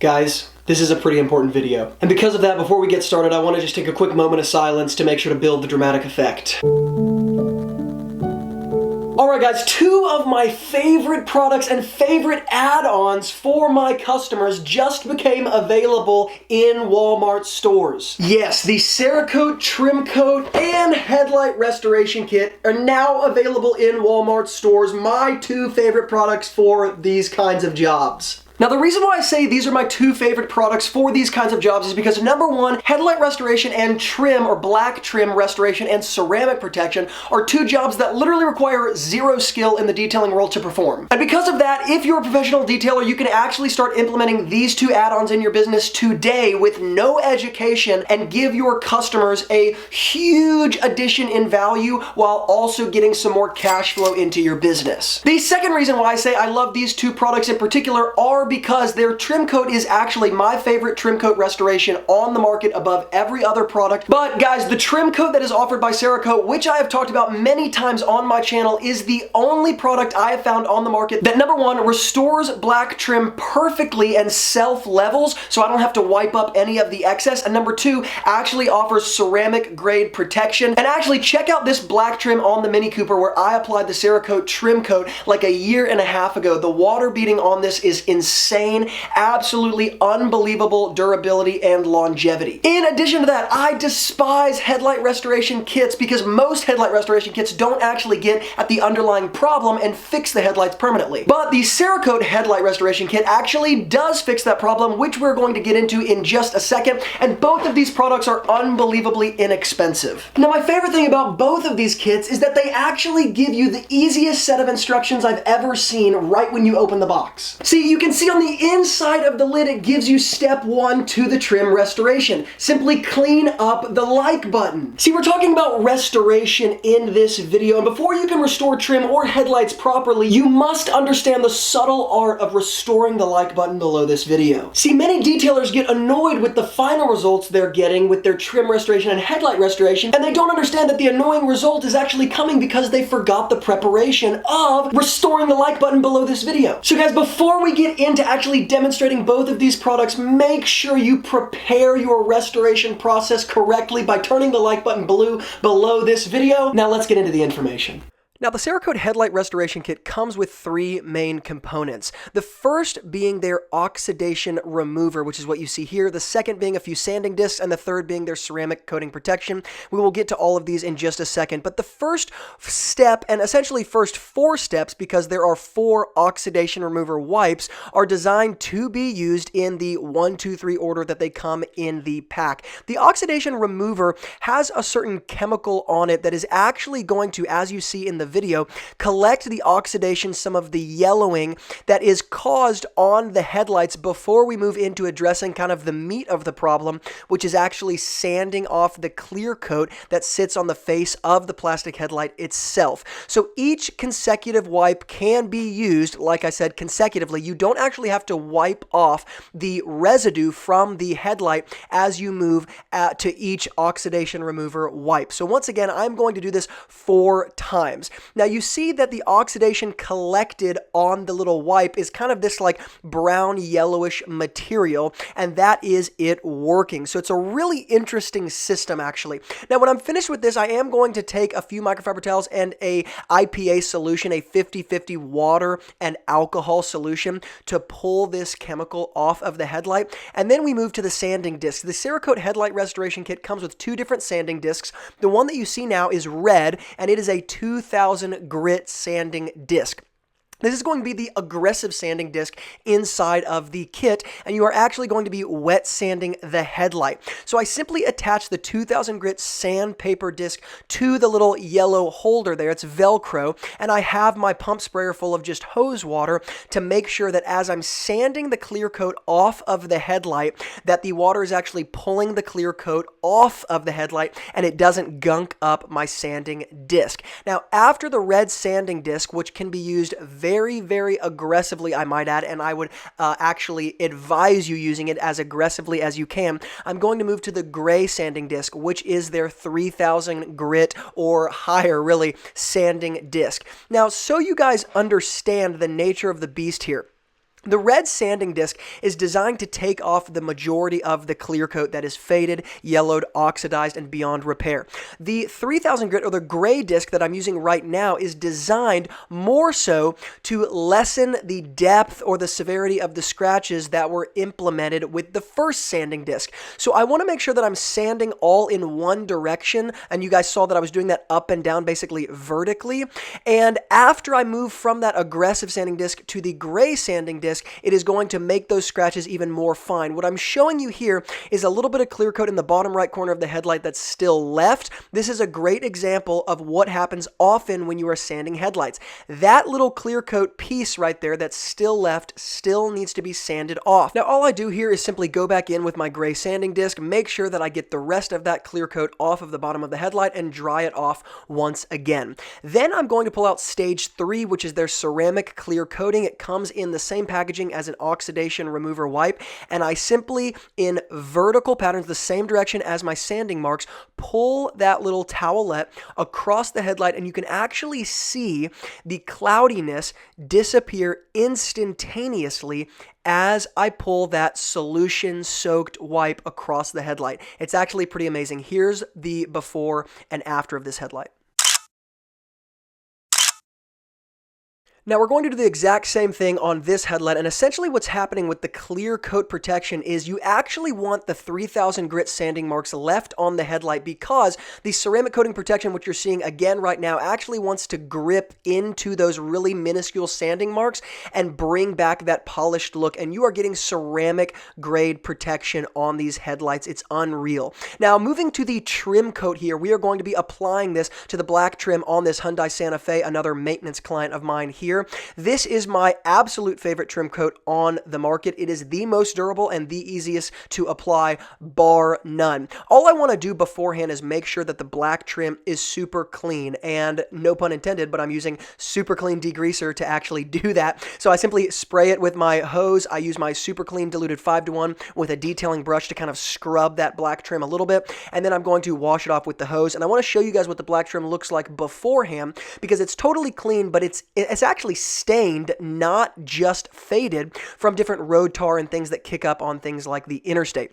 Guys, this is a pretty important video. And because of that, before we get started, I want to just take a quick moment of silence to make sure to build the dramatic effect. Alright guys, two of my favorite products and favorite add-ons for my customers just became available in Walmart stores. Yes, the Cerakote Trim Coat and Headlight Restoration Kit are now available in Walmart stores, my two favorite products for these kinds of jobs. Now, the reason why I say these are my two favorite products for these kinds of jobs is because number one, headlight restoration and trim or black trim restoration and ceramic protection are two jobs that literally require zero skill in the detailing world to perform. And because of that, if you're a professional detailer, you can actually start implementing these two add-ons in your business today with no education and give your customers a huge addition in value while also getting some more cash flow into your business. The second reason why I say I love these two products in particular are because their trim coat is actually my favorite trim coat restoration on the market above every other product. But guys, the trim coat that is offered by Cerakote, which I have talked about many times on my channel, is the only product I have found on the market that number one, restores black trim perfectly and self-levels so I don't have to wipe up any of the excess, and number two, actually offers ceramic grade protection. And actually check out this black trim on the Mini Cooper where I applied the Cerakote trim coat like a year and a half ago. The water beading on this is insane, absolutely unbelievable durability and longevity. In addition to that, I despise headlight restoration kits because most headlight restoration kits don't actually get at the underlying problem and fix the headlights permanently. But the Cerakote headlight restoration kit actually does fix that problem, which we're going to get into in just a second, and both of these products are unbelievably inexpensive. Now, my favorite thing about both of these kits is that they actually give you the easiest set of instructions I've ever seen right when you open the box. See, you can see on the inside of the lid, it gives you step one to the trim restoration. Simply clean up the like button. See, we're talking about restoration in this video, and before you can restore trim or headlights properly, you must understand the subtle art of restoring the like button below this video. See, many detailers get annoyed with the final results they're getting with their trim restoration and headlight restoration, and they don't understand that the annoying result is actually coming because they forgot the preparation of restoring the like button below this video. So guys, before we get into actually demonstrating both of these products, make sure you prepare your restoration process correctly by turning the like button blue below this video. Now let's get into the information. Now, the Cerakote Headlight Restoration Kit comes with three main components. The first being their oxidation remover, which is what you see here. The second being a few sanding discs, and the third being their ceramic coating protection. We will get to all of these in just a second. But the first step, and essentially first four steps, because there are four oxidation remover wipes, are designed to be used in the 1, 2, 3 order that they come in the pack. The oxidation remover has a certain chemical on it that is actually going to, as you see in the video, collect the oxidation, some of the yellowing that is caused on the headlights before we move into addressing kind of the meat of the problem, which is actually sanding off the clear coat that sits on the face of the plastic headlight itself. So each consecutive wipe can be used, like I said, consecutively. You don't actually have to wipe off the residue from the headlight as you move to each oxidation remover wipe. So once again, I'm going to do this 4 times. Now you see that the oxidation collected on the little wipe is kind of this like brown yellowish material, and that is it working. So it's a really interesting system actually. Now when I'm finished with this, I am going to take a few microfiber towels and a IPA solution, a 50-50 water and alcohol solution, to pull this chemical off of the headlight. And then we move to the sanding discs. The Cerakote Headlight Restoration Kit comes with 2 different sanding discs. The one that you see now is red, and it is a 2000 grit sanding disc. This is going to be the aggressive sanding disc inside of the kit, and you are actually going to be wet sanding the headlight. So I simply attach the 2000 grit sandpaper disc to the little yellow holder there. It's Velcro, and I have my pump sprayer full of just hose water to make sure that as I'm sanding the clear coat off of the headlight, that the water is actually pulling the clear coat off of the headlight and it doesn't gunk up my sanding disc. Now, after the red sanding disc, which can be used very, very aggressively, I might add, and I would actually advise you using it as aggressively as you can, I'm going to move to the gray sanding disc, which is their 3000 grit or higher, really, sanding disc. Now, so you guys understand the nature of the beast here, The red sanding disc is designed to take off the majority of the clear coat that is faded, yellowed, oxidized, and beyond repair. The 3000 grit, or the gray disc that I'm using right now, is designed more so to lessen the depth or the severity of the scratches that were implemented with the first sanding disc. So I want to make sure that I'm sanding all in one direction, and you guys saw that I was doing that up and down, basically vertically. And after I move from that aggressive sanding disc to the gray sanding disc, it is going to make those scratches even more fine. What I'm showing you here is a little bit of clear coat in the bottom right corner of the headlight that's still left. This is a great example of what happens often when you are sanding headlights. That little clear coat piece right there that's still left still needs to be sanded off. Now, all I do here is simply go back in with my gray sanding disc, make sure that I get the rest of that clear coat off of the bottom of the headlight, and dry it off once again. Then I'm going to pull out stage 3, which is their ceramic clear coating. It comes in the same packaging as an oxidation remover wipe, and I simply, in vertical patterns, the same direction as my sanding marks, pull that little towelette across the headlight, and you can actually see the cloudiness disappear instantaneously as I pull that solution-soaked wipe across the headlight. It's actually pretty amazing. Here's the before and after of this headlight. Now we're going to do the exact same thing on this headlight, and essentially what's happening with the clear coat protection is you actually want the 3000 grit sanding marks left on the headlight, because the ceramic coating protection, which you're seeing again right now, actually wants to grip into those really minuscule sanding marks and bring back that polished look, and you are getting ceramic grade protection on these headlights. It's unreal. Now moving to the trim coat here, we are going to be applying this to the black trim on this Hyundai Santa Fe, another maintenance client of mine here. This is my absolute favorite trim coat on the market. It is the most durable and the easiest to apply, bar none. All I want to do beforehand is make sure that the black trim is super clean, and no pun intended, but I'm using super clean degreaser to actually do that. So I simply spray it with my hose. I use my super clean diluted 5-to-1 with a detailing brush to kind of scrub that black trim a little bit, and then I'm going to wash it off with the hose. And I want to show you guys what the black trim looks like beforehand, because it's totally clean, but it's actually stained, not just faded, from different road tar and things that kick up on things like the interstate.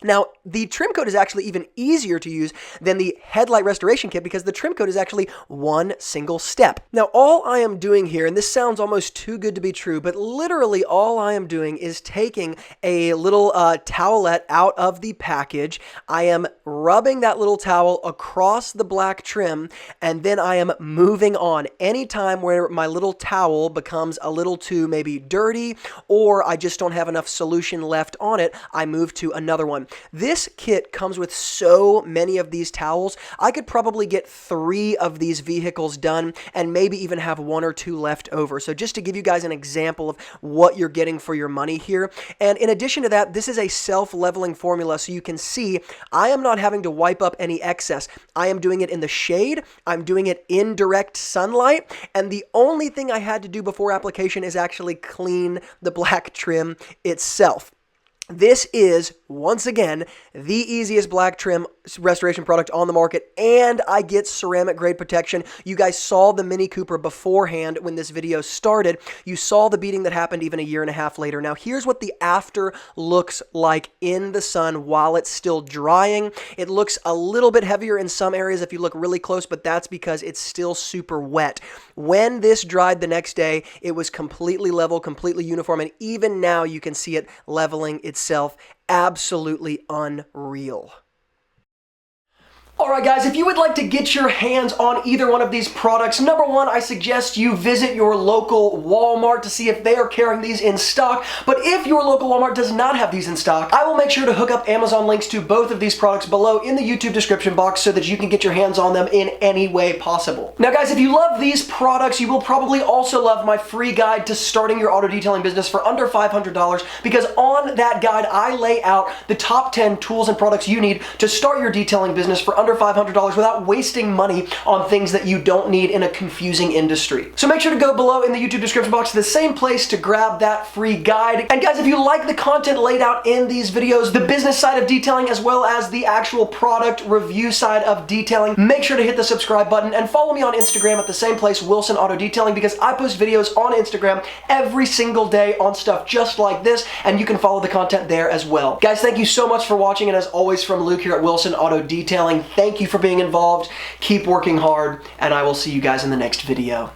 Now, the trim coat is actually even easier to use than the Headlight Restoration Kit, because the trim coat is actually one single step. Now, all I am doing here, and this sounds almost too good to be true, but literally all I am doing is taking a little towelette out of the package. I am rubbing that little towel across the black trim, and then I am moving on. Anytime where my little towel becomes a little too maybe dirty, or I just don't have enough solution left on it, I move to another one. This kit comes with so many of these towels. I could probably get 3 of these vehicles done and maybe even have 1 or 2 left over. So just to give you guys an example of what you're getting for your money here. And in addition to that, this is a self-leveling formula, so you can see I am not having to wipe up any excess. I am doing it in the shade. I'm doing it in direct sunlight. And the only thing I had to do before application is actually clean the black trim itself. This is, once again, the easiest black trim restoration product on the market, and I get ceramic grade protection. You guys saw the Mini Cooper beforehand when this video started. You saw the beating that happened even a year and a half later. Now, here's what the after looks like in the sun while it's still drying. It looks a little bit heavier in some areas if you look really close, but that's because it's still super wet. When this dried the next day, it was completely level, completely uniform, and even now you can see it leveling itself. Absolutely unreal. Alright guys, if you would like to get your hands on either one of these products, number one, I suggest you visit your local Walmart to see if they are carrying these in stock. But if your local Walmart does not have these in stock, I will make sure to hook up Amazon links to both of these products below in the YouTube description box so that you can get your hands on them in any way possible. Now guys, if you love these products, you will probably also love my free guide to starting your auto detailing business for under $500, because on that guide, I lay out the top 10 tools and products you need to start your detailing business for under under $500 without wasting money on things that you don't need in a confusing industry. So make sure to go below in the YouTube description box to the same place to grab that free guide. And guys, if you like the content laid out in these videos, the business side of detailing as well as the actual product review side of detailing, make sure to hit the subscribe button and follow me on Instagram at the same place, Wilson Auto Detailing, because I post videos on Instagram every single day on stuff just like this, and you can follow the content there as well. Guys, thank you so much for watching, and as always from Luke here at Wilson Auto Detailing, thank you for being involved. Keep working hard, and I will see you guys in the next video.